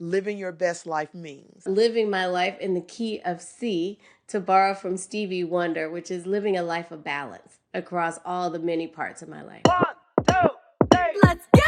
living your best life means. Living my life in the key of C, to borrow from Stevie Wonder, which is living a life of balance across all the many parts of my life. 1, 2, 3. Let's go!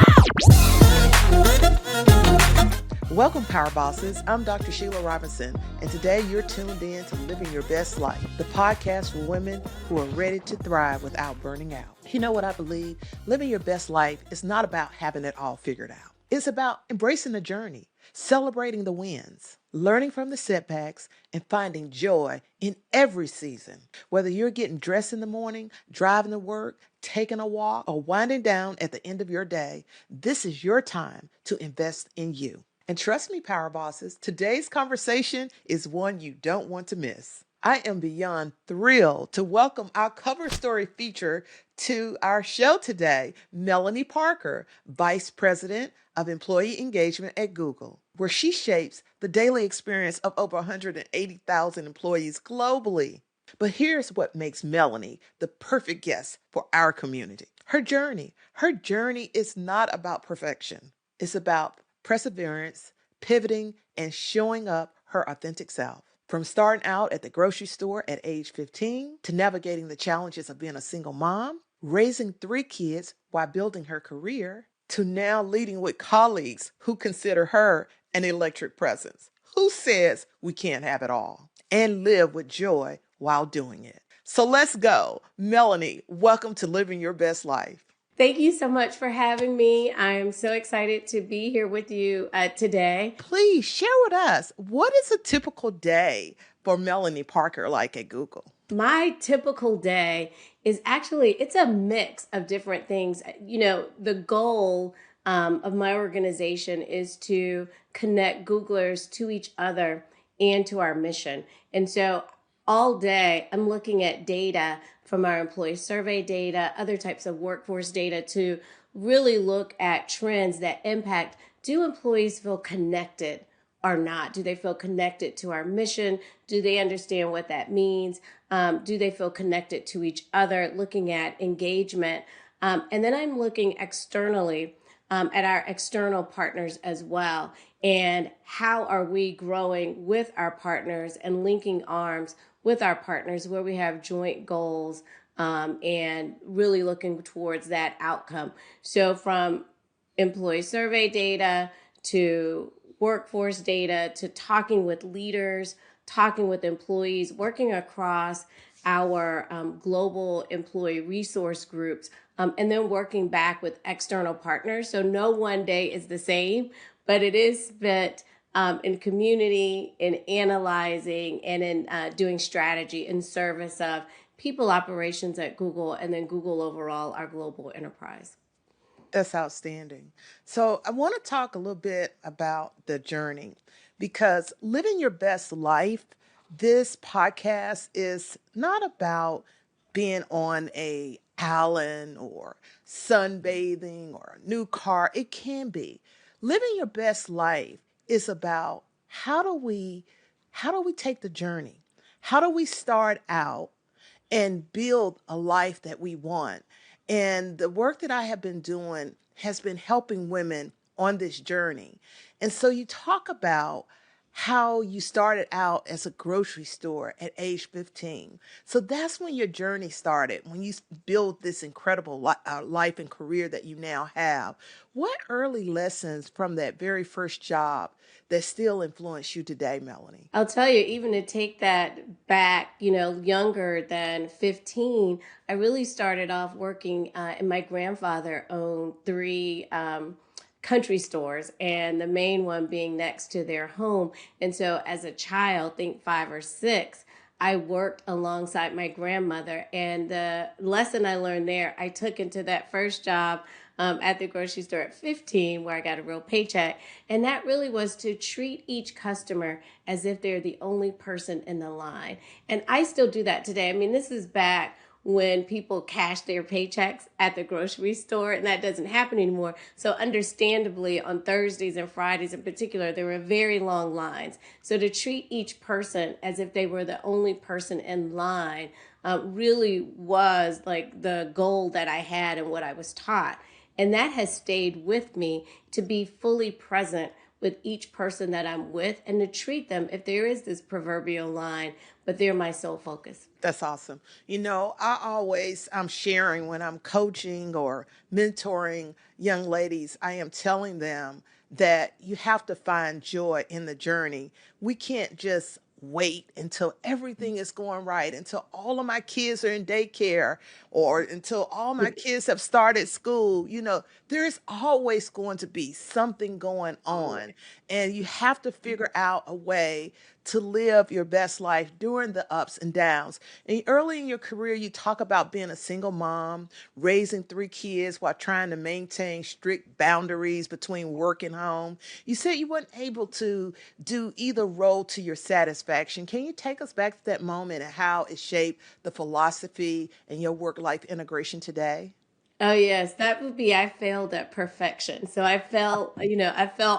Welcome, Power Bosses. I'm Dr. Sheila Robinson, and today you're tuned in to Living Your Best Life, the podcast for women who are ready to thrive without burning out. You know what I believe? Living your best life is not about having it all figured out. It's about embracing the journey, celebrating the wins, learning from the setbacks, and finding joy in every season. Whether you're getting dressed in the morning, driving to work, taking a walk, or winding down at the end of your day, this is your time to invest in you. And trust me, Power Bosses, today's conversation is one you don't want to miss. I am beyond thrilled to welcome our cover story feature to our show today, Melonie Parker, Vice President of Employee Engagement at Google, where she shapes the daily experience of over 180,000 employees globally. But here's what makes Melonie the perfect guest for our community. Her journey is not about perfection. It's about perseverance, pivoting, and showing up her authentic self. From starting out at the grocery store at age 15 to navigating the challenges of being a single mom, raising 3 kids while building her career, to now leading with colleagues who consider her an electric presence. Who says we can't have it all and live with joy while doing it? So let's go. Melonie, welcome to Living Your Best Life. Thank you so much for having me. I am so excited to be here with you today. Please share with us, what is a typical day for Melonie Parker like at Google? My typical day is actually, it's a mix of different things. You know, the goal of my organization is to connect Googlers to each other and to our mission. And so all day I'm looking at data from our employee survey data, other types of workforce data to really look at trends that impact, do employees feel connected or not? Do they feel connected to our mission? Do they understand what that means? Do they feel connected to each other? Looking at engagement. And then I'm looking externally at our external partners as well. And how are we growing with our partners and linking arms with our partners where we have joint goals and really looking towards that outcome. So from employee survey data to workforce data to talking with leaders, talking with employees, working across our global employee resource groups, and then working back with external partners. So no one day is the same, but it is spent in community, in analyzing, and in doing strategy in service of people operations at Google, and then Google overall, our global enterprise. That's outstanding. So I want to talk a little bit about the journey, because living your best life, this podcast is not about being on a island or sunbathing or a new car. It can be. Living your best life is about how do we take the journey? How do we start out and build a life that we want? And the work that I have been doing has been helping women on this journey. And so you talk about how you started out as a grocery store at age 15. So that's when your journey started, when you build this incredible life and career that you now have. What early lessons from that very first job that still influence you today, Melonie? I'll tell you, even to take that back, younger than 15, I really started off working, and my grandfather owned 3 country stores, and the main one being next to their home. And so as a child, think 5 or 6, I worked alongside my grandmother. And the lesson I learned there, I took into that first job at the grocery store at 15, where I got a real paycheck. And that really was to treat each customer as if they're the only person in the line. And I still do that today. I mean, this is back when people cash their paychecks at the grocery store, and that doesn't happen anymore. So understandably, on Thursdays and Fridays in particular, there were very long lines. So to treat each person as if they were the only person in line really was like the goal that I had and what I was taught. And that has stayed with me, to be fully present with each person that I'm with and to treat them, if there is this proverbial line, but they're my sole focus. That's awesome. I'm sharing when I'm coaching or mentoring young ladies, I am telling them that you have to find joy in the journey. We can't just wait until everything is going right, until all of my kids are in daycare or until all my kids have started school. There's always going to be something going on, and you have to figure out a way to live your best life during the ups and downs. And early in your career, you talk about being a single mom, raising 3 kids while trying to maintain strict boundaries between work and home. You said you weren't able to do either role to your satisfaction. Can you take us back to that moment and how it shaped the philosophy and your work-life integration today? Oh yes, that would be I failed at perfection. So I fell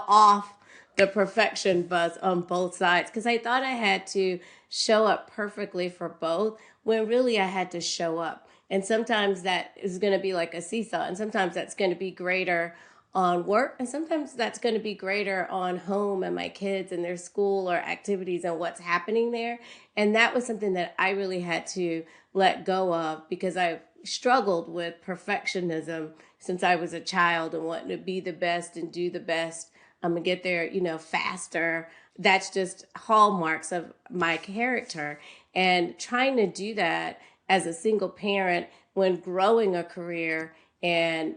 off the perfection bus on both sides because I thought I had to show up perfectly for both when really I had to show up. And sometimes that is going to be like a seesaw, and sometimes that's going to be greater on work, and sometimes that's going to be greater on home and my kids and their school or activities and what's happening there. And that was something that I really had to let go of because I struggled with perfectionism since I was a child and wanting to be the best and do the best. I'm gonna get there, faster. That's just hallmarks of my character. And trying to do that as a single parent when growing a career and,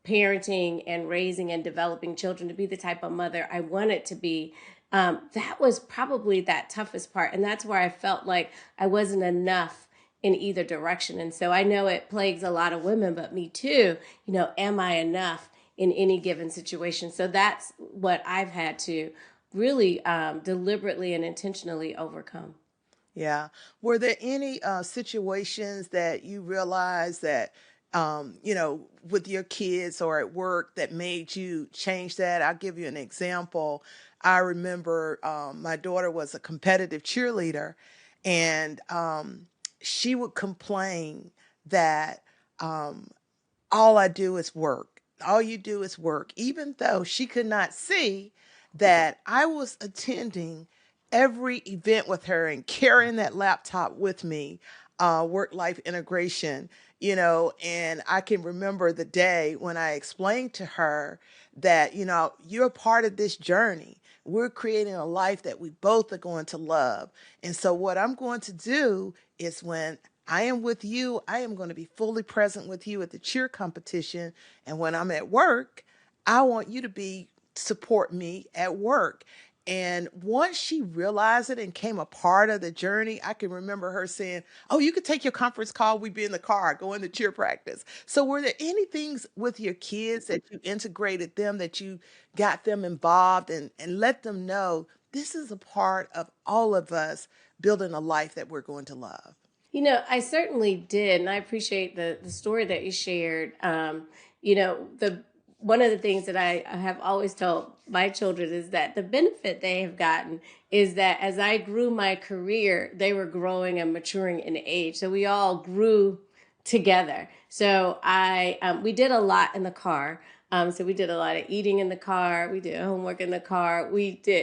parenting and raising and developing children to be the type of mother I wanted to be. That was probably that toughest part. And that's where I felt like I wasn't enough in either direction. And so I know it plagues a lot of women, but me too. Am I enough in any given situation? So that's what I've had to really deliberately and intentionally overcome. Yeah. Were there any situations that you realized that, with your kids or at work that made you change that? I'll give you an example. I remember my daughter was a competitive cheerleader, and she would complain that all I do is work. All you do is work, even though she could not see that I was attending every event with her and carrying that laptop with me, work life integration, and I can remember the day when I explained to her that, you're a part of this journey. We're creating a life that we both are going to love. And so, what I'm going to do is when I am with you, I am going to be fully present with you at the cheer competition. And when I'm at work, I want you to be support me at work. And once she realized it and came a part of the journey, I can remember her saying, "Oh, you could take your conference call. We'd be in the car going to cheer practice." So, were there any things with your kids that you integrated them, that you got them involved and let them know this is a part of all of us building a life that we're going to love? I certainly did, and I appreciate the story that you shared. The one of the things that I have always told my children is that the benefit they have gotten is that as I grew my career, they were growing and maturing in age. So we all grew together. So we did a lot in the car. So we did a lot of eating in the car. We did homework in the car.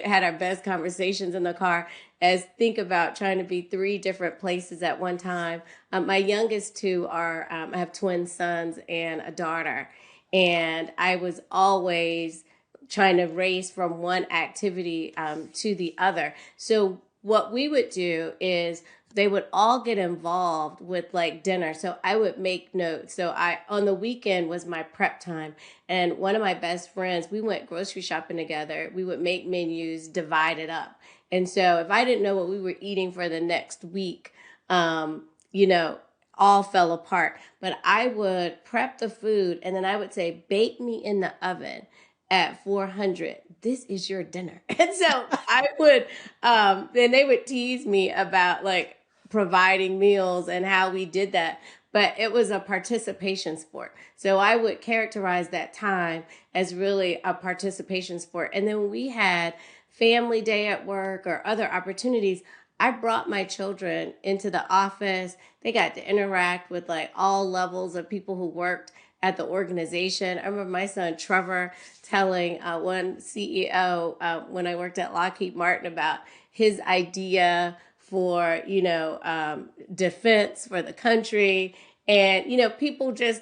Had our best conversations in the car. As think about trying to be 3 different places at one time. My youngest two are I have twin sons and a daughter, and I was always trying to race from one activity to the other. So what we would do is they would all get involved with like dinner. So I would make notes. So I on the weekend was my prep time. And one of my best friends, we went grocery shopping together. We would make menus, divide it up. And so if I didn't know what we were eating for the next week, you know, all fell apart. But I would prep the food and then I would say, bake me in the oven at 400. This is your dinner. And so I would, then they would tease me about like providing meals and how we did that. But it was a participation sport. So I would characterize that time as really a participation sport. And then when we had family day at work or other opportunities, I brought my children into the office. They got to interact with like all levels of people who worked at the organization. I remember my son Trevor telling one CEO when I worked at Lockheed Martin about his idea for defense for the country, and people just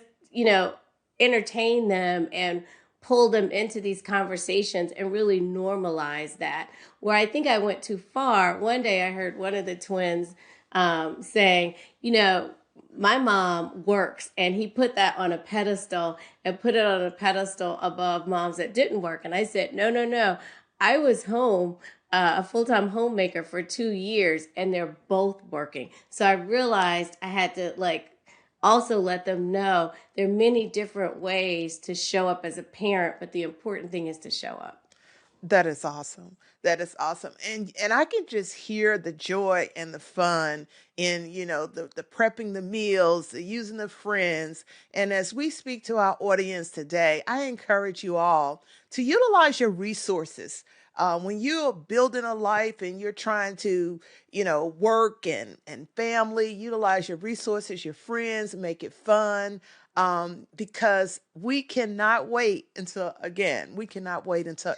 entertain them and pull them into these conversations and really normalize that. Where I think I went too far, one day I heard one of the twins saying, my mom works, and he put that on a pedestal and put it on a pedestal above moms that didn't work. And I said, no, no, no. I was home, a full-time homemaker for 2 years, and they're both working. So I realized I had to also let them know there are many different ways to show up as a parent, but the important thing is to show up. That is awesome. That is awesome. And I can just hear the joy and the fun in, the prepping the meals, the using the friends. And as we speak to our audience today, I encourage you all to utilize your resources. When you're building a life and you're trying to, work and family, utilize your resources, your friends, make it fun. Because we cannot wait until We,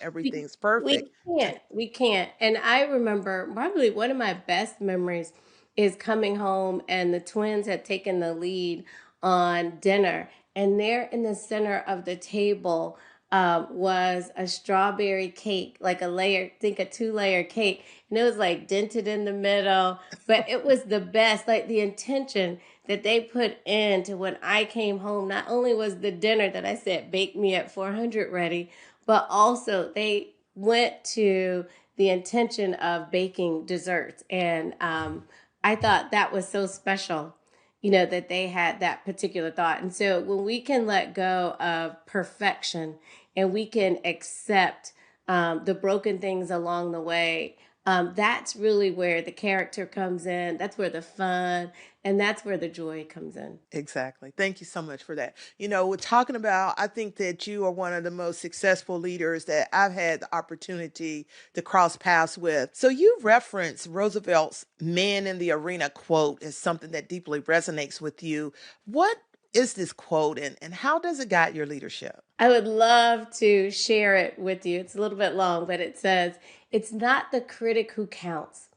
everything's we perfect. can't. We can't. And I remember probably one of my best memories is coming home, and the twins had taken the lead on dinner. And there in the center of the table was a strawberry cake, like a layer, think a 2-layer cake. And it was like dented in the middle, but it was the best. Like the intention that they put into when I came home, not only was the dinner that I said, bake me at 400 ready, but also they went to the intention of baking desserts. And I thought that was so special, that they had that particular thought. And so when we can let go of perfection and we can accept the broken things along the way, that's really where the character comes in. That's where the fun and that's where the joy comes in. Exactly. Thank you so much for that. We're talking about, I think that you are one of the most successful leaders that I've had the opportunity to cross paths with. So you referenced Roosevelt's "man in the arena" quote as something that deeply resonates with you. What is this quote, and how does it guide your leadership? I would love to share it with you. It's a little bit long, but it says, "It's not the critic who counts,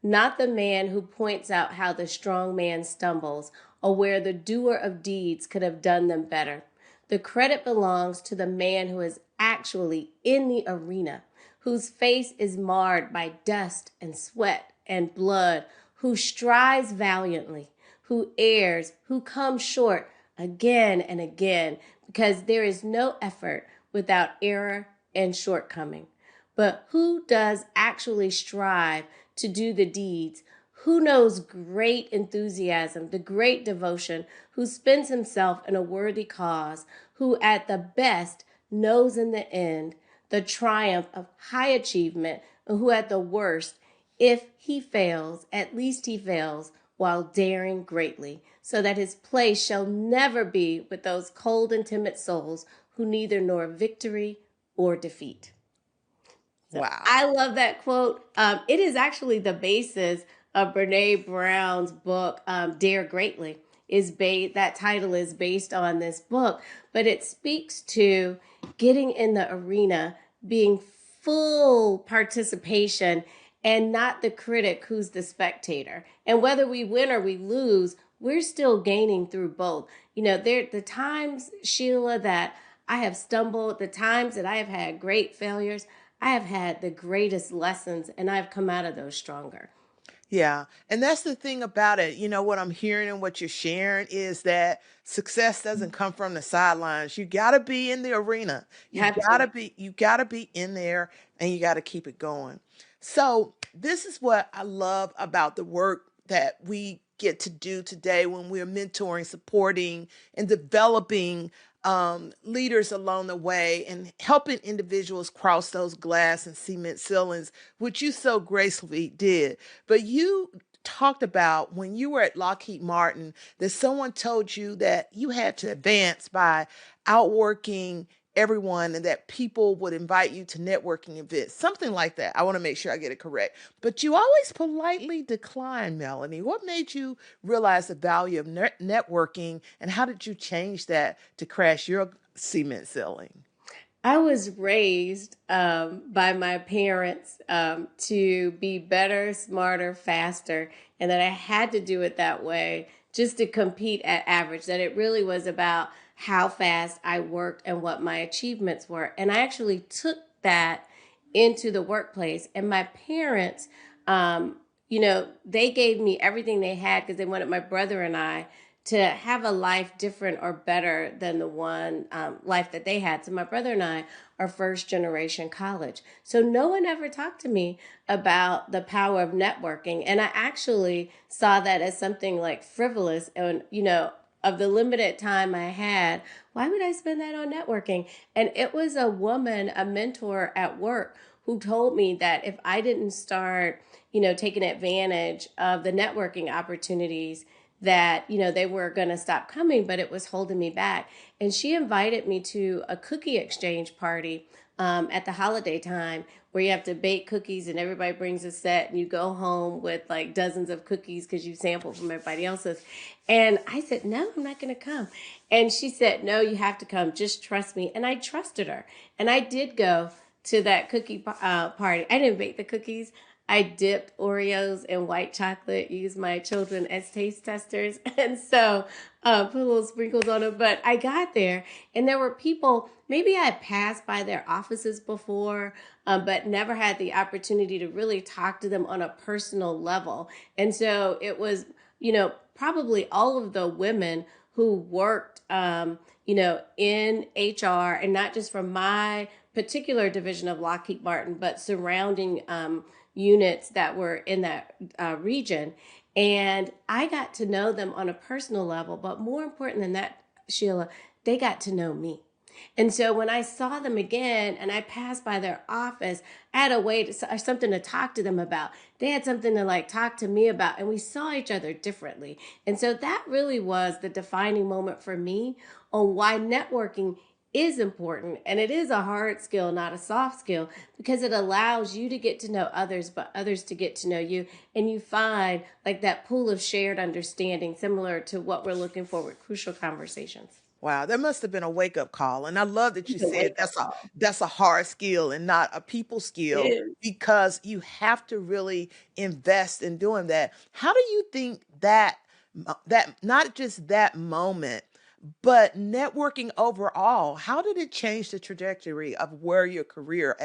not the man who points out how the strong man stumbles or where the doer of deeds could have done them better. The credit belongs to the man who is actually in the arena, whose face is marred by dust and sweat and blood, who strives valiantly, who errs, who comes short again and again, because there is no effort without error and shortcoming. But who does actually strive to do the deeds? Who knows great enthusiasm, the great devotion, who spends himself in a worthy cause, who at the best knows in the end the triumph of high achievement, and who at the worst, if he fails, at least he fails while daring greatly, so that his place shall never be with those cold and timid souls who neither know victory or defeat." So Wow. I love that quote. It is actually the basis of Brene Brown's book, Dare Greatly. That title is based on this book, but it speaks to getting in the arena, being full participation, and not the critic who's the spectator. And whether we win or we lose, we're still gaining through both. There the times, Sheila, that I have stumbled, the times that I have had great failures, I have had the greatest lessons, and I've come out of those stronger. Yeah. And that's the thing about it. What I'm hearing and what you're sharing is that success doesn't come from the sidelines. You got to be in the arena. You have to. You got to be in there, and you got to keep it going. So, this is what I love about the work that we get to do today when we're mentoring, supporting, and developing leaders along the way and helping individuals cross those glass and cement ceilings, which you so gracefully did. But you talked about when you were at Lockheed Martin that someone told you that you had to advance by outworking everyone and that people would invite you to networking events, something like that. I want to make sure I get it correct. But you always politely decline, Melonie. What made you realize the value of networking, and how did you change that to crash your cement ceiling? I was raised by my parents to be better, smarter, faster, and that I had to do it that way just to compete at average, that it really was about how fast I worked and what my achievements were. And I actually took that into the workplace. And my parents, they gave me everything they had because they wanted my brother and I to have a life different or better than the one life that they had. So my brother and I are first generation college. So no one ever talked to me about the power of networking. And I actually saw that as something like frivolous and, of the limited time I had, why would I spend that on networking? And it was a woman, a mentor at work, who told me that if I didn't start, taking advantage of the networking opportunities, that they were going to stop coming, but it was holding me back. And she invited me to a cookie exchange party at the holiday time, where you have to bake cookies and everybody brings a set and you go home with like dozens of cookies because you sampled from everybody else's. And I said, no, I'm not going to come. And she said, no, you have to come, just trust me. And I trusted her, and I did go to that cookie party. I didn't bake the cookies. I dipped Oreos in white chocolate, used my children as taste testers, and so put little sprinkles on them. But I got there, and there were people, maybe I had passed by their offices before, but never had the opportunity to really talk to them on a personal level. And so it was, probably all of the women who worked, in HR, and not just from my particular division of Lockheed Martin, but surrounding units that were in that region. And I got to know them on a personal level, but more important than that, Sheila, they got to know me. And so when I saw them again and I passed by their office, I had a way to something to talk to them about. They had something to like talk to me about, and we saw each other differently. And so that really was the defining moment for me on why networking is important. And it is a hard skill, not a soft skill, because it allows you to get to know others, but others to get to know you. And you find like that pool of shared understanding, similar to what we're looking for with crucial conversations. Wow, that must have been a wake up call. And I love that you It's a said wake up call. that's a hard skill and not a people It skill, is. because you have to really invest in doing that. How do you think that that not just that moment, but networking overall, how did it change the trajectory of where your career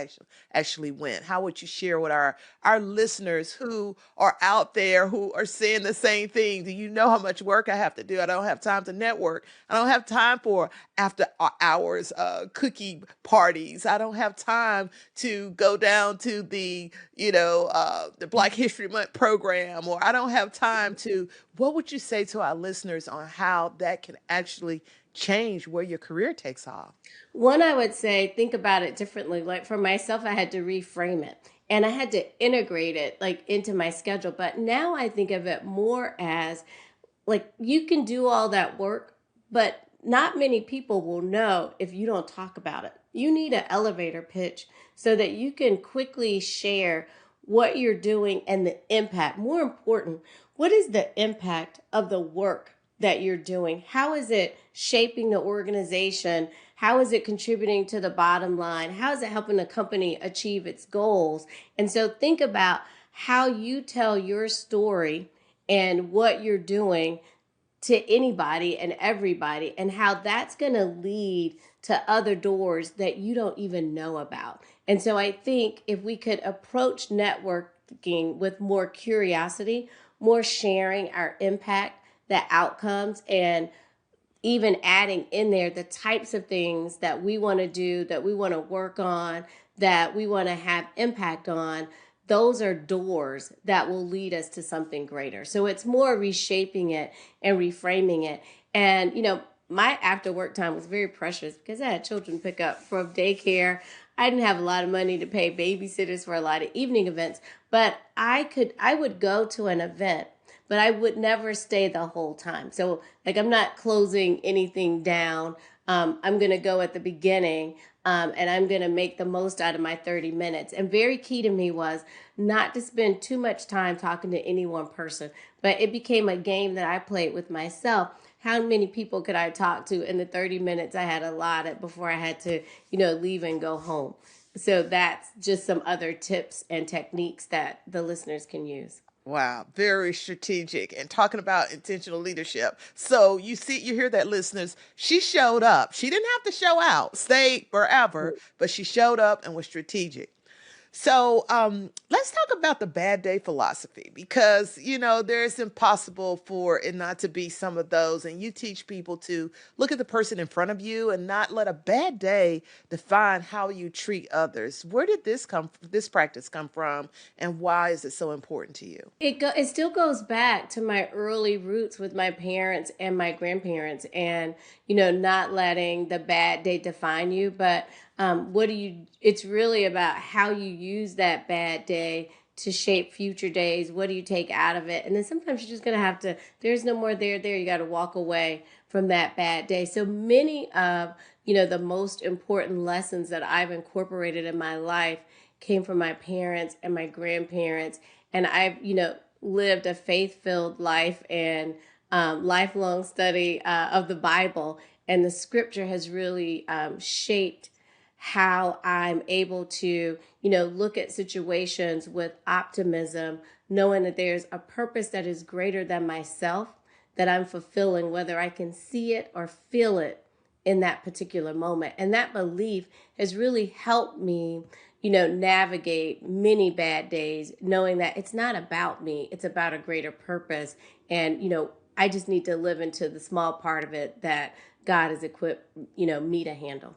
actually went? How would you share with our listeners who are out there who are saying the same thing? Do you know how much work I have to do? I don't have time to network. I don't have time for after hours cookie parties. I don't have time to go down to the Black History Month program, or I don't have time to. What would you say to our listeners on how that can actually change where your career takes off? One, I would say, think about it differently. Like for myself, I had to reframe it and I had to integrate it like into my schedule. But now I think of it more as like you can do all that work, but not many people will know if you don't talk about it. You need an elevator pitch so that you can quickly share what you're doing and the impact. More important, what is the impact of the work that you're doing? How is it shaping the organization? How is it contributing to the bottom line? How is it helping the company achieve its goals? And so think about how you tell your story and what you're doing to anybody and everybody, and how that's going to lead to other doors that you don't even know about. And so I think if we could approach networking with more curiosity, more sharing our impact, the outcomes, and even adding in there the types of things that we want to do, that we want to work on, that we want to have impact on, those are doors that will lead us to something greater. So it's more reshaping it and reframing it. And, my after work time was very precious because I had children pick up from daycare. I didn't have a lot of money to pay babysitters for a lot of evening events, but I would go to an event, but I would never stay the whole time. So like I'm not closing anything down. I'm going to go at the beginning, and I'm going to make the most out of my 30 minutes. And very key to me was not to spend too much time talking to any one person, but it became a game that I played with myself. How many people could I talk to in the 30 minutes I had allotted before I had to, leave and go home? So that's just some other tips and techniques that the listeners can use. Wow, very strategic and talking about intentional leadership. So you hear that, listeners. She showed up. She didn't have to show out, stay forever, but she showed up and was strategic. So let's talk about the bad day philosophy because, there's impossible for it not to be some of those. And you teach people to look at the person in front of you and not let a bad day define how you treat others. Where did this practice come from, and why is it so important to you? It still goes back to my early roots with my parents and my grandparents, and not letting the bad day define you, but it's really about how you use that bad day to shape future days. What do you take out of it? And then sometimes you're just going to have to, there's no more there. You got to walk away from that bad day. So many of, the most important lessons that I've incorporated in my life came from my parents and my grandparents. And I've, lived a faith-filled life and lifelong study of the Bible. And the scripture has really shaped how I'm able to, look at situations with optimism, knowing that there's a purpose that is greater than myself that I'm fulfilling, whether I can see it or feel it in that particular moment. And that belief has really helped me, navigate many bad days, knowing that it's not about me, it's about a greater purpose. And, I just need to live into the small part of it that God has equipped, me to handle.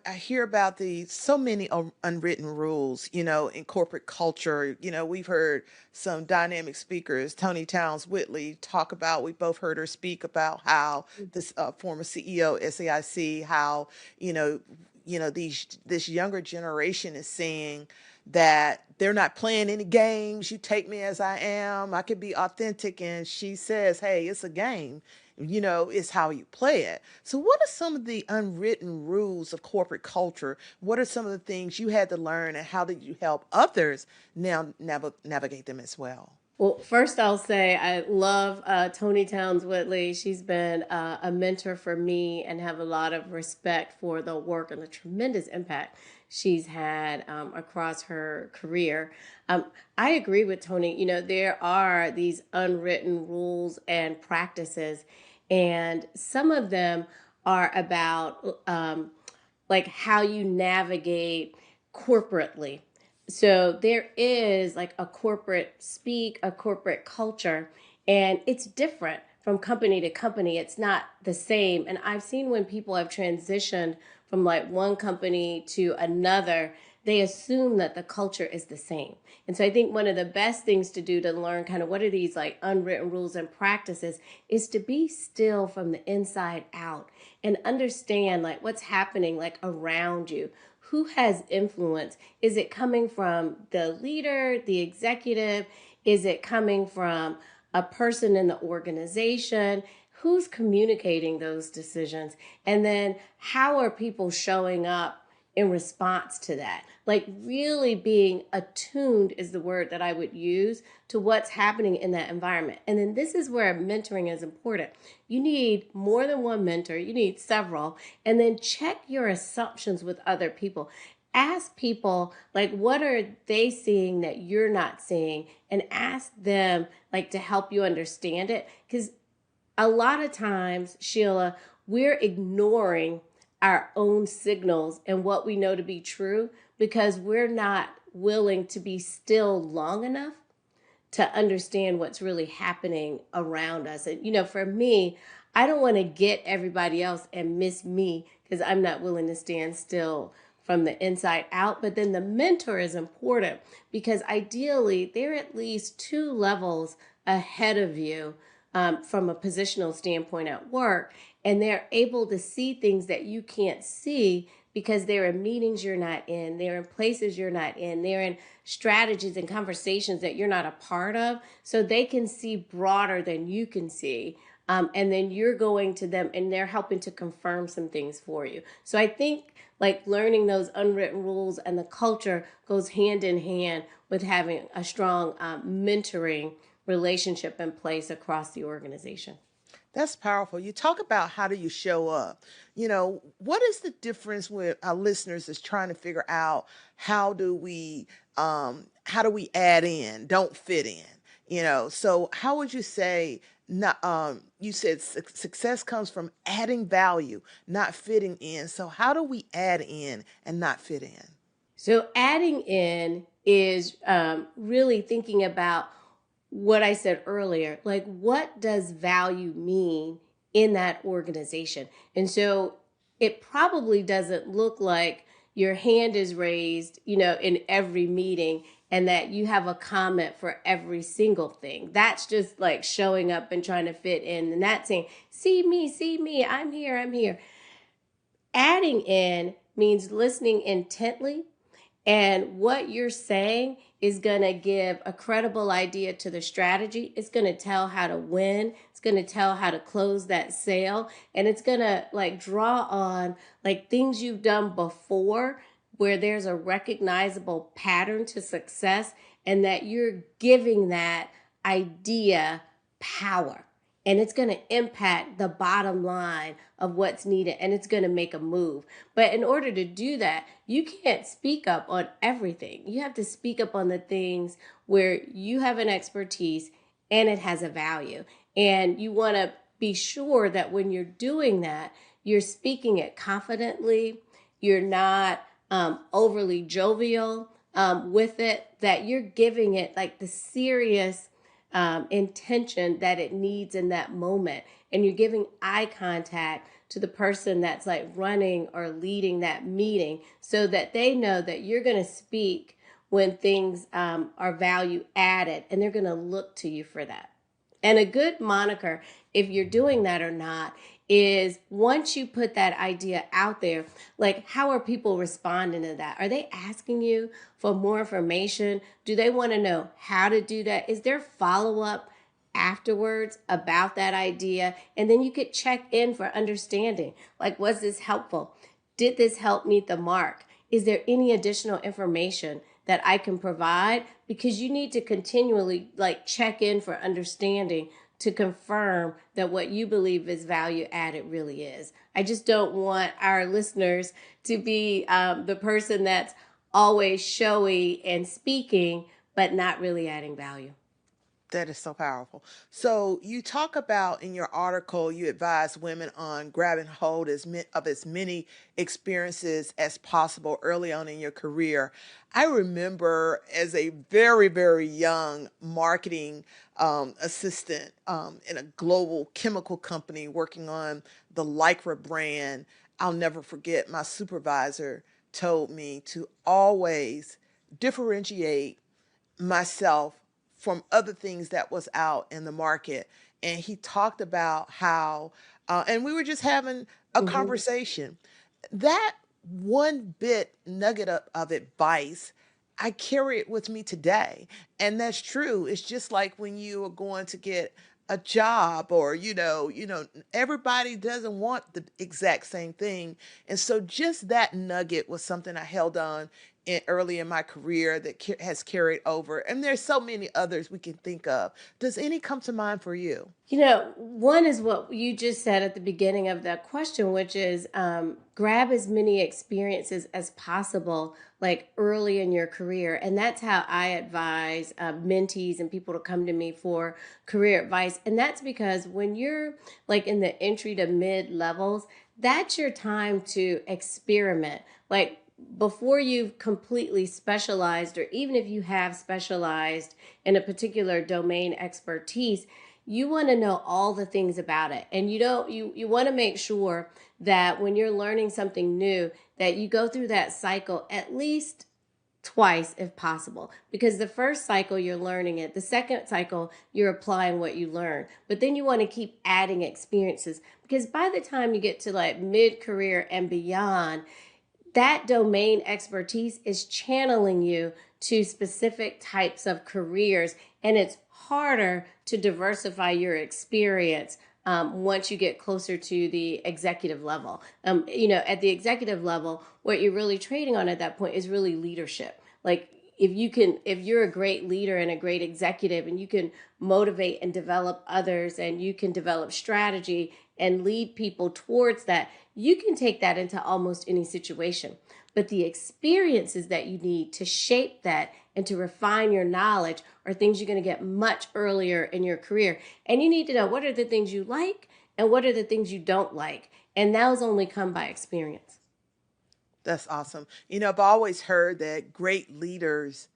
I hear about so many unwritten rules, in corporate culture. We've heard some dynamic speakers, Tony Towns Whitley, talk about, we both heard her speak about how this former CEO, SAIC, how, this younger generation is saying that they're not playing any games. You take me as I am. I can be authentic. And she says, hey, it's a game. It's how you play it. So what are some of the unwritten rules of corporate culture? What are some of the things you had to learn, and how did you help others now navigate them as well? Well, first I'll say I love Tony Towns Whitley. She's been a mentor for me and have a lot of respect for the work and the tremendous impact she's had across her career. I agree with Tony. There are these unwritten rules and practices, and some of them are about like how you navigate corporately. So there is like a corporate speak, a corporate culture, and it's different from company to company. It's not the same. And I've seen when people have transitioned from like one company to another, they assume that the culture is the same. And so I think one of the best things to do to learn kind of what are these like unwritten rules and practices is to be still from the inside out and understand like what's happening like around you. Who has influence? Is it coming from the leader, the executive? Is it coming from a person in the organization? Who's communicating those decisions? And then how are people showing up in response to that? Like really being attuned is the word that I would use to what's happening in that environment. And then this is where mentoring is important. You need more than one mentor, you need several, and then check your assumptions with other people. Ask people, like, what are they seeing that you're not seeing? And ask them, like, to help you understand it. Because a lot of times, Sheila, we're ignoring our own signals and what we know to be true because we're not willing to be still long enough to understand what's really happening around us. And, for me, I don't want to get everybody else and miss me because I'm not willing to stand still from the inside out. But then the mentor is important because ideally they're at least 2 levels ahead of you from a positional standpoint at work. And they're able to see things that you can't see because they're in meetings you're not in, they're in places you're not in, they're in strategies and conversations that you're not a part of, so they can see broader than you can see. And then you're going to them and they're helping to confirm some things for you. So I think like learning those unwritten rules and the culture goes hand in hand with having a strong mentoring relationship in place across the organization. That's powerful. You talk about how do you show up. What is the difference with our listeners is trying to figure out how do we add in, don't fit in. So how would you say not you said success comes from adding value, not fitting in. So how do we add in and not fit in? So adding in is really thinking about what I said earlier, like what does value mean in that organization? And so it probably doesn't look like your hand is raised, in every meeting and that you have a comment for every single thing. That's just like showing up and trying to fit in and not saying, see me, I'm here, I'm here. Adding in means listening intently, and what you're saying is going to give a credible idea to the strategy. It's going to tell how to win. It's going to tell how to close that sale. And it's going to like draw on like things you've done before where there's a recognizable pattern to success and that you're giving that idea power. And it's going to impact the bottom line of what's needed, and it's going to make a move. But in order to do that, you can't speak up on everything. You have to speak up on the things where you have an expertise and it has a value. And you want to be sure that when you're doing that, you're speaking it confidently, you're not overly jovial with it, that you're giving it like the serious intention that it needs in that moment. And you're giving eye contact to the person that's like running or leading that meeting so that they know that you're going to speak when things are value added and they're going to look to you for that. And a good moniker, if you're doing that or not, is once you put that idea out there, like how are people responding to that? Are they asking you for more information? Do they want to know how to do that? Is there follow-up afterwards about that idea? And then you could check in for understanding. Like, was this helpful? Did this help meet the mark? Is there any additional information that I can provide? Because you need to continually like check in for understanding to confirm that what you believe is value added really is. I just don't want our listeners to be the person that's always showy and speaking, but not really adding value. That is so powerful. So you talk about in your article, you advise women on grabbing hold of as many experiences as possible early on in your career. I remember as a very, very young marketing assistant in a global chemical company working on the Lycra brand. I'll never forget my supervisor told me to always differentiate myself from other things that was out in the market. And he talked about how and we were just having a Mm-hmm. conversation. That one bit nugget of advice, I carry it with me today. And that's true. It's just like when you are going to get a job, or everybody doesn't want the exact same thing. And so just that nugget was something I held on early in my career that has carried over. And there's so many others we can think of. Does any come to mind for you? One is what you just said at the beginning of that question, which is grab as many experiences as possible, like early in your career. And that's how I advise mentees and people to come to me for career advice. And that's because when you're like in the entry to mid levels, that's your time to experiment. Like before you've completely specialized, or even if you have specialized in a particular domain expertise, you want to know all the things about it. And you want to make sure that when you're learning something new, that you go through that cycle at least twice if possible, because the first cycle you're learning it, the second cycle you're applying what you learn, but then you want to keep adding experiences, because by the time you get to like mid-career and beyond, that domain expertise is channeling you to specific types of careers, and it's harder to diversify your experience once you get closer to the executive level. At the executive level, what you're really trading on at that point is really leadership. Like, if you're a great leader and a great executive, and you can motivate and develop others, and you can develop strategy and lead people towards that, you can take that into almost any situation. But the experiences that you need to shape that and to refine your knowledge are things you're going to get much earlier in your career. And you need to know, what are the things you like and what are the things you don't like. And those only come by experience. That's awesome. I've always heard that great leaders,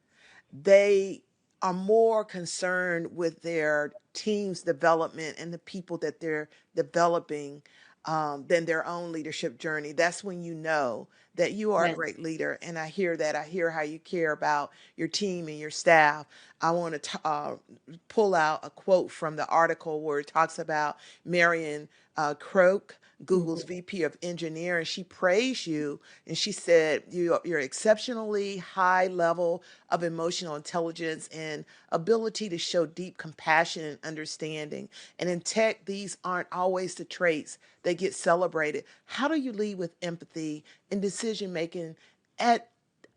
they are more concerned with their team's development and the people that they're developing than their own leadership journey. That's when you know that you are a Yes. great leader. And I hear that. I hear how you care about your team and your staff. I want to pull out a quote from the article where it talks about Marion Croak, Google's Mhm. VP of engineering. She praised you, and she said you're exceptionally high level of emotional intelligence and ability to show deep compassion and understanding. And in tech, these aren't always the traits that get celebrated. How do you lead with empathy and decision making at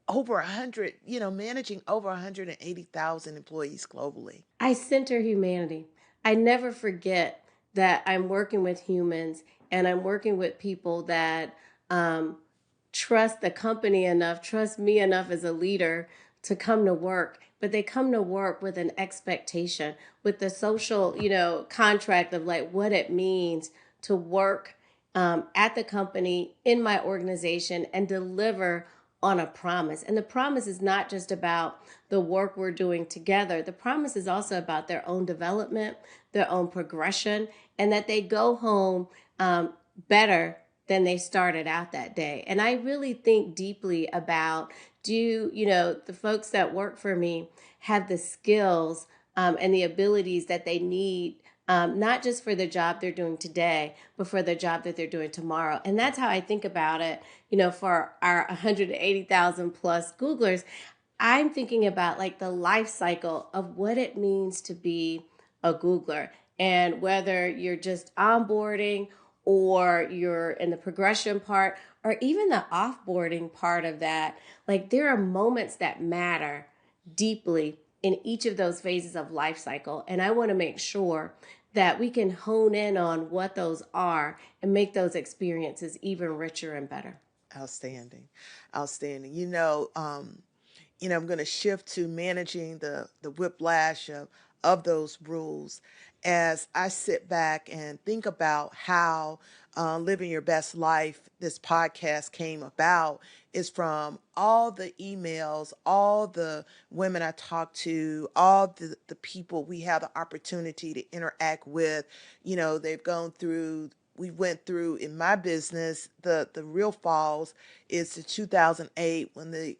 over 100, managing over 180,000 employees globally? I center humanity. I never forget that I'm working with humans, and I'm working with people that um, trust the company enough, trust me enough as a leader to come to work. But they come to work with an expectation, with the social, contract of like what it means to work at the company, in my organization, and deliver on a promise. And the promise is not just about the work we're doing together. The promise is also about their own development, their own progression, and that they go home better than they started out that day. And I really think deeply about, the folks that work for me have the skills and the abilities that they need, not just for the job they're doing today, but for the job that they're doing tomorrow. And that's how I think about it, for our 180,000 plus Googlers. I'm thinking about like the life cycle of what it means to be a Googler, and whether you're just onboarding or you're in the progression part or even the offboarding part of that. Like, there are moments that matter deeply in each of those phases of life cycle. And I want to make sure that we can hone in on what those are and make those experiences even richer and better. Outstanding. Outstanding. I'm going to shift to managing the whiplash of those rules as I sit back and think about how living your best life, this podcast came about, is from all the emails, all the women I talk to, all the people we have the opportunity to interact with. They've gone through, we went through in my business, the real falls is the 2008 when the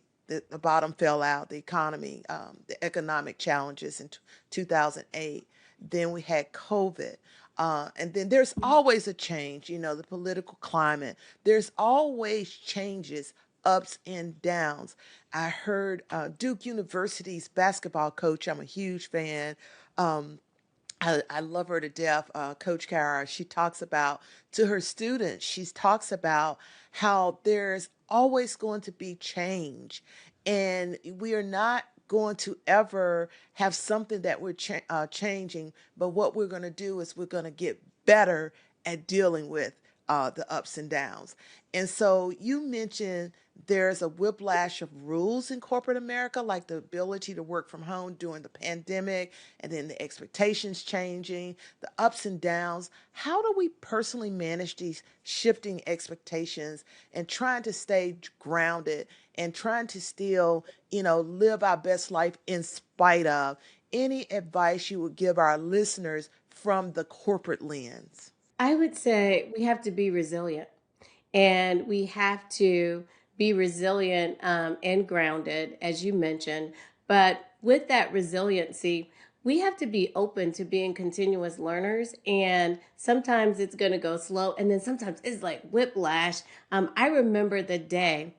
bottom fell out, the economy, the economic challenges in 2008. Then we had COVID. And then there's always a change, the political climate. There's always changes, ups and downs. I heard Duke University's basketball coach, I'm a huge fan. I love her to death, Coach Kara. She talks about, to her students, she talks about how there's always going to be change. And we are not going to ever have something that we're changing, but what we're going to do is we're going to get better at dealing with the ups and downs. And so you mentioned there's a whiplash of rules in corporate America, like the ability to work from home during the pandemic, and then the expectations changing, the ups and downs. How do we personally manage these shifting expectations and trying to stay grounded and trying to still, live our best life in spite of? Any advice you would give our listeners from the corporate lens? I would say we have to be resilient, and we have to be resilient and grounded, as you mentioned. But with that resiliency, we have to be open to being continuous learners. And sometimes it's going to go slow, and then sometimes it's like whiplash. I remember the day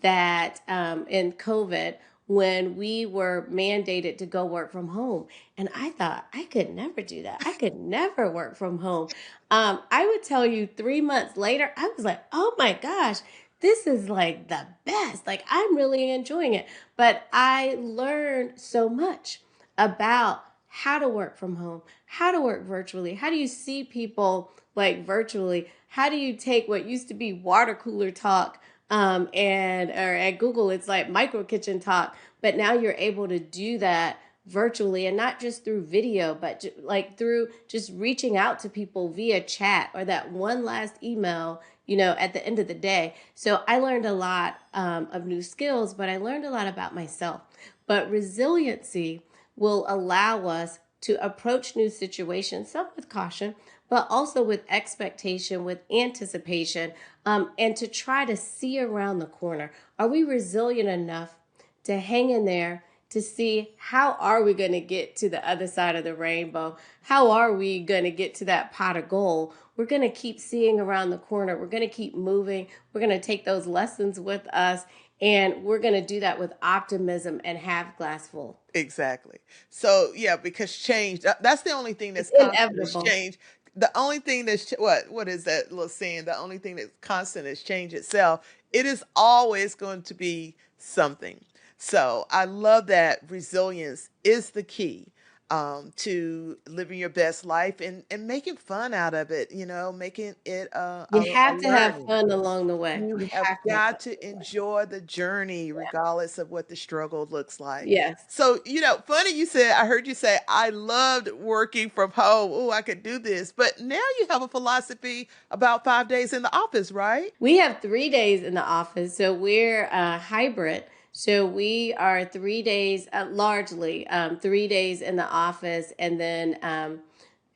that in COVID, when we were mandated to go work from home. And I thought, I could never do that. I could never work from home. I would tell you 3 months later, I was like, oh my gosh, this is like the best. Like, I'm really enjoying it. But I learned so much about how to work from home, how to work virtually, how do you see people like virtually, how do you take what used to be water cooler talk and or at Google it's like micro kitchen talk, but now you're able to do that virtually and not just through video, but like through just reaching out to people via chat or that one last email, at the end of the day. So I learned a lot of new skills, but I learned a lot about myself. But resiliency will allow us to approach new situations, some with caution, but also with expectation, with anticipation, and to try to see around the corner. Are we resilient enough to hang in there to see how are we going to get to the other side of the rainbow? How are we going to get to that pot of gold? We're going to keep seeing around the corner. We're going to keep moving. We're going to take those lessons with us. And we're going to do that with optimism and have glass full. Exactly. So yeah, because change, that's the only thing that's It's constant is inevitable. change. The only thing that's what is that little saying? The only thing that's constant is change itself. It is always going to be something. So I love that resilience is the key to living your best life and making fun out of it, making it You a have to have learning. fun along the way. You You have have to have fun got to along the way. enjoy the journey Yeah. regardless of what the struggle looks like. Yes. So, funny you said, I heard you say, I loved working from home. Oh, I could do this. But now you have a philosophy about 5 days in the office, right? We have 3 days in the office, so we're hybrid. So we are 3 days, largely 3 days in the office, and then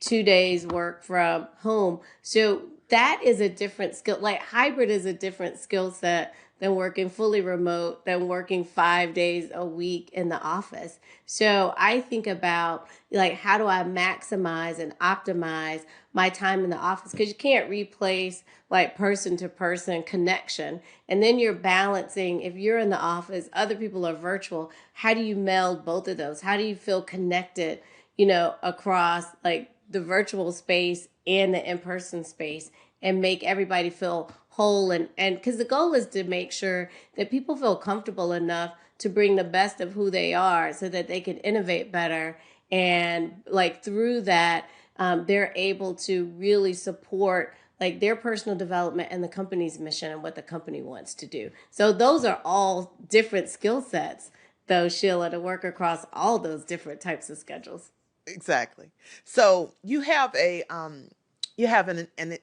2 days work from home. So that is a different skill. Like hybrid is a different skill set than working fully remote, than working 5 days a week in the office. So I think about like how do I maximize and optimize my time in the office, because you can't replace like person to person connection. And then you're balancing, if you're in the office, other people are virtual. How do you meld both of those? How do you feel connected, across like the virtual space and the in-person space, and make everybody feel whole, and because the goal is to make sure that people feel comfortable enough to bring the best of who they are so that they can innovate better, and like through that they're able to really support like their personal development and the company's mission and what the company wants to do. So those are all different skill sets though, Sheila, to work across all those different types of schedules. Exactly. So you have an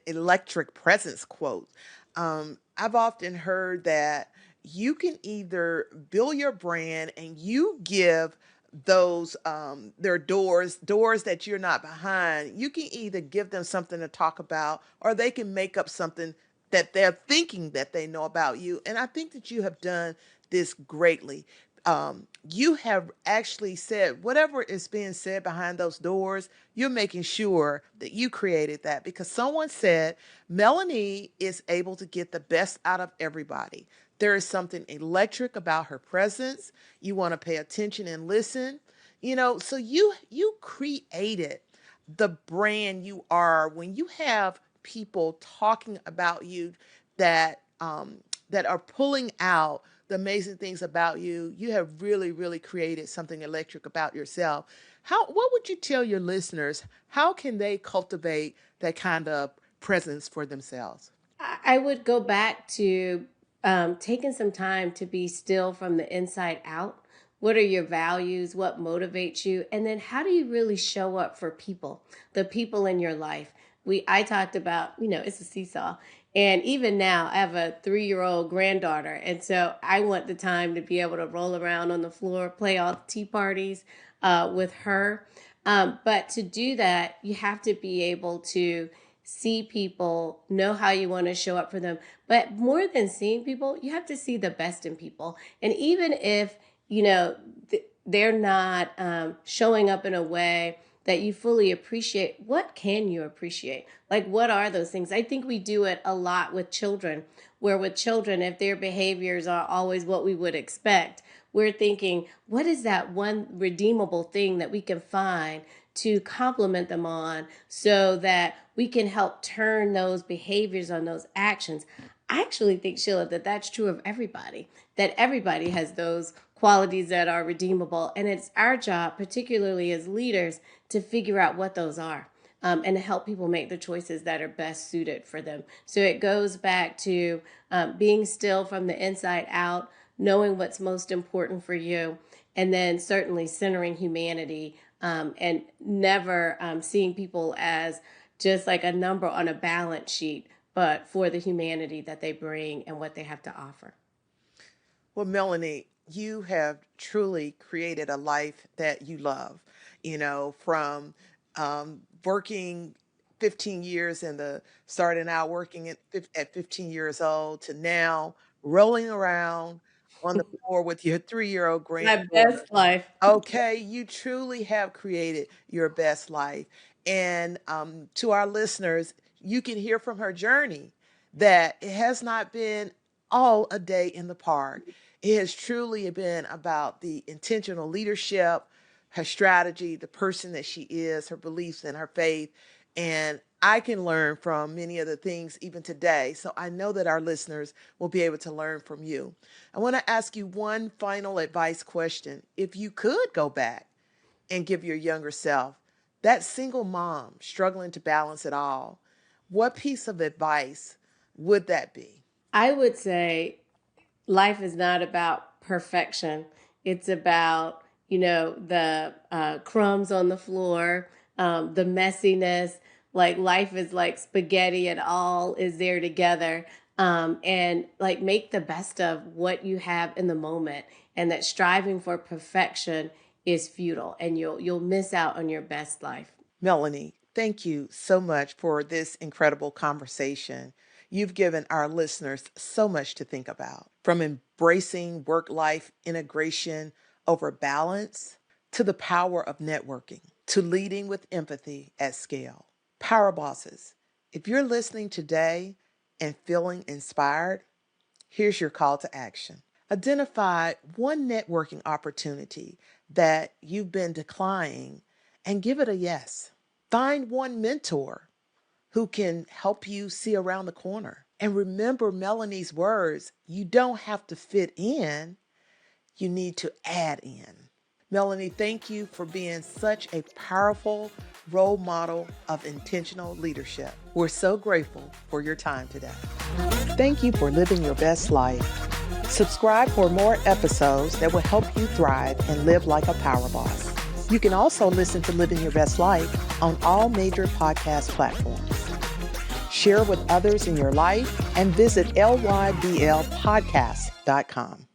electric presence quote. I've often heard that you can either build your brand and you give those their doors that you're not behind. You can either give them something to talk about, or they can make up something that they're thinking that they know about you. And I think that you have done this greatly. You have actually said whatever is being said behind those doors, you're making sure that you created that, because someone said Melonie is able to get the best out of everybody. There is something electric about her presence. You want to pay attention and listen. So you created the brand you are when you have people talking about you that are pulling out the amazing things about you. You have really, really created something electric about yourself. What would you tell your listeners? How can they cultivate that kind of presence for themselves? I would go back to taking some time to be still from the inside out. What are your values? What motivates you? And then how do you really show up for people, the people in your life? I talked about, it's a seesaw. And even now, I have a 3-year-old granddaughter. And so I want the time to be able to roll around on the floor, play all the tea parties with her. But to do that, you have to be able to see people, know how you want to show up for them. But more than seeing people, you have to see the best in people. And even if, they're not showing up in a way that you fully appreciate, what can you appreciate? Like, what are those things? I think we do it a lot with children, where with children, if their behaviors are always what we would expect, we're thinking, what is that one redeemable thing that we can find to compliment them on so that we can help turn those behaviors on those actions? I actually think, Sheila, that that's true of everybody, that everybody has those qualities that are redeemable. And it's our job, particularly as leaders, to figure out what those are. And to help people make the choices that are best suited for them. So it goes back to being still from the inside out, knowing what's most important for you, and then certainly centering humanity, and never seeing people as just like a number on a balance sheet, but for the humanity that they bring and what they have to offer. Well, Melonie, you have truly created a life that you love, from working 15 years starting out working at 15 years old to now rolling around on the floor with your 3-year-old My granddaughter. best life. Okay, you truly have created your best life. And to our listeners, you can hear from her journey that it has not been all a day in the park. It has truly been about the intentional leadership, her strategy, the person that she is, her beliefs and her faith. And I can learn from many of the things even today. So I know that our listeners will be able to learn from you. I want to ask you one final advice question. If you could go back and give your younger self, that single mom struggling to balance it all, what piece of advice would that be? I would say life is not about perfection. It's about, the crumbs on the floor, the messiness. Like, life is like spaghetti, and all is there together. And like, make the best of what you have in the moment, and that striving for perfection is futile, and you'll miss out on your best life. Melonie, thank you so much for this incredible conversation. You've given our listeners so much to think about, from embracing work-life integration over balance to the power of networking, to leading with empathy at scale. Power bosses, if you're listening today and feeling inspired, here's your call to action. Identify one networking opportunity that you've been declining and give it a yes. Find one mentor who can help you see around the corner. And remember Melonie's words, you don't have to fit in, you need to add in. Melonie, thank you for being such a powerful role model of intentional leadership. We're so grateful for your time today. Thank you for living your best life. Subscribe for more episodes that will help you thrive and live like a power boss. You can also listen to Living Your Best Life on all major podcast platforms. Share with others in your life and visit lyblpodcast.com.